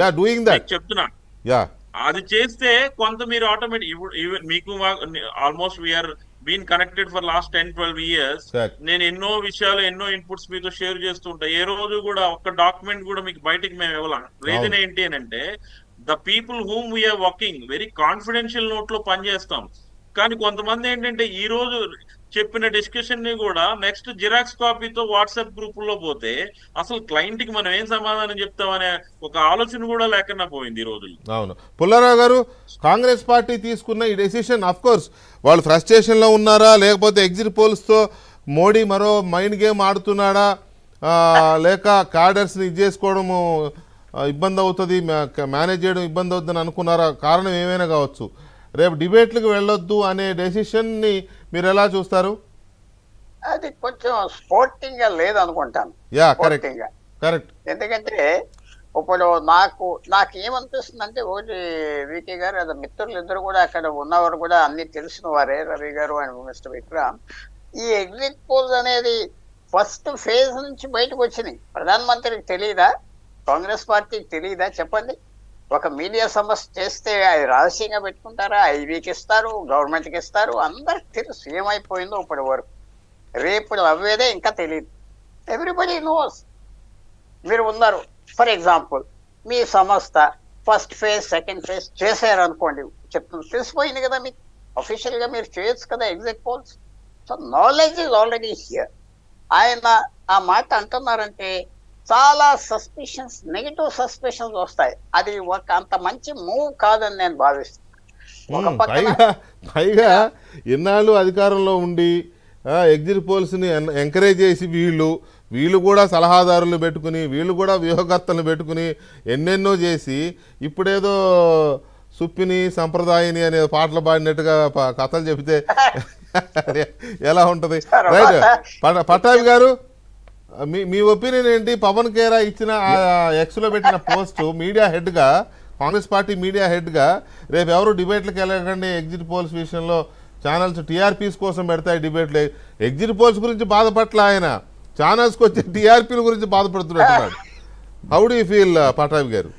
Yeah doing that. చెప్తున్నా yeah అది చేస్తే కొంత మీరు ఆటోమేటిక్ ఇప్పుడు మీకు almost we're been connected for last 10-12 years. నేను ఎన్నో విషయాలు ఎన్నో ఇన్పుట్స్ మీతో షేర్ చేస్తుంటా. ఏ రోజు కూడా ఒక్క డాక్యుమెంట్ కూడా మీకు బయటికి మేము ఇవ్వలేం. రీజన్ ఏంటి అని అంటే the people whom we're working very confidential note లో పనిచేస్తాం. కానీ కొంతమంది ఏంటంటే ఈ రోజు చెప్పిన డిస్కషన్ ని కూడా నెక్స్ట్ జిరాక్స్ కాపీతో వాట్సాప్ గ్రూప్ లో పోతే అసలు క్లయింట్ కి మనం ఏం సమాధానం చెప్తామనే ఒక ఆలోచన కూడా లేకుండా పోయింది ఈ రోజు. అవును పుల్లారావు గారు, కాంగ్రెస్ పార్టీ తీసుకున్న ఈ డెసిషన్ అఫ్ కోర్స్ వాళ్ళు ఫ్రస్ట్రేషన్లో ఉన్నారా, లేకపోతే ఎగ్జిట్ పోల్స్తో మోడీ మరో మైండ్ గేమ్ ఆడుతున్నాడా, లేక కార్డర్స్ని ఇది చేసుకోవడము ఇబ్బంది అవుతుంది, మేనేజ్ చేయడం ఇబ్బంది అవుతుందని అనుకున్నారా? కారణం ఏమైనా కావచ్చు. రేపు డిబేట్లకు వెళ్ళొద్దు అనే డెసిషన్ని మీరు ఎలా చూస్తారు? అది కొంచెం స్పోర్టింగ్ గా లేదు అనుకుంటాను. Yeah correct correct. ఎందుకంటే ఇప్పుడు నాకు ఏమనిపిస్తుంది అంటే ఒకటి వికే గారు అది మిత్రులు ఇద్దరు కూడా అక్కడ ఉన్నవారు కూడా అన్ని తెలిసిన వారే, రవి గారు అండ్ మిస్టర్ విక్రమ్. ఈ ఎగ్జిట్ పోల్స్ అనేది ఫస్ట్ ఫేజ్ నుంచి బయటకు వచ్చినాయి. ప్రధానమంత్రికి తెలియదా, కాంగ్రెస్ పార్టీకి తెలియదా చెప్పండి? ఒక మీడియా సమస్య చేస్తే అది రహస్యంగా పెట్టుకుంటారా? ఐవీకి ఇస్తారు, గవర్నమెంట్కి ఇస్తారు, అందరికి తెలుసు ఏమైపోయిందో ఇప్పటి వరకు. రేపు అవ్వేదే ఇంకా తెలియదు. Everybody knows. మీరు ఉన్నారు ఫర్ ఎగ్జాంపుల్ మీ సంస్థ ఫస్ట్ ఫేజ్ సెకండ్ ఫేజ్ చేశారనుకోండి, చెప్తుంది తెలిసిపోయింది కదా మీకు, అఫీషియల్గా మీరు చేయొచ్చు కదా exit polls. So knowledge is already here. ఆయన ఆ మాట అంటున్నారంటే చాలా సస్పిషన్స్, నెగిటివ్ సస్పిషన్స్ వస్తాయి. అది ఒక అంత మంచి మూవ్ కాదని నేను భావిస్తున్నాను. పైగా ఎన్నాళ్ళు అధికారంలో ఉండి ఎగ్జిట్ పోల్స్ని ఎంకరేజ్ చేసి వీళ్ళు కూడా సలహాదారులు పెట్టుకుని, వీళ్ళు కూడా వ్యూహకర్తలను పెట్టుకుని ఎన్నెన్నో చేసి ఇప్పుడేదో సుప్పిని సంప్రదాయని అనే పాటలు పాడినట్టుగా కథలు చెబితే ఎలా ఉంటుంది? రైట్ పట్టాభి గారు, మీ ఒపీనియన్ ఏంటి? పవన్ ఖేరా ఇచ్చిన ఎక్స్లో పెట్టిన పోస్ట్ మీడియా హెడ్గా, కాంగ్రెస్ పార్టీ మీడియా హెడ్గా రేపు ఎవరు డిబేట్లకు వెళ్ళకండి ఎగ్జిట్ పోల్స్ విషయంలో, ఛానల్స్ టీఆర్పీస్ కోసం పెడతాయి డిబేట్లు. ఎగ్జిట్ పోల్స్ గురించి బాధపట్ల ఆయన, ఛానల్స్కి వచ్చే టీఆర్పీల గురించి బాధపడుతున్నట్టున్నాడు. How do you feel Pattabhi గారు?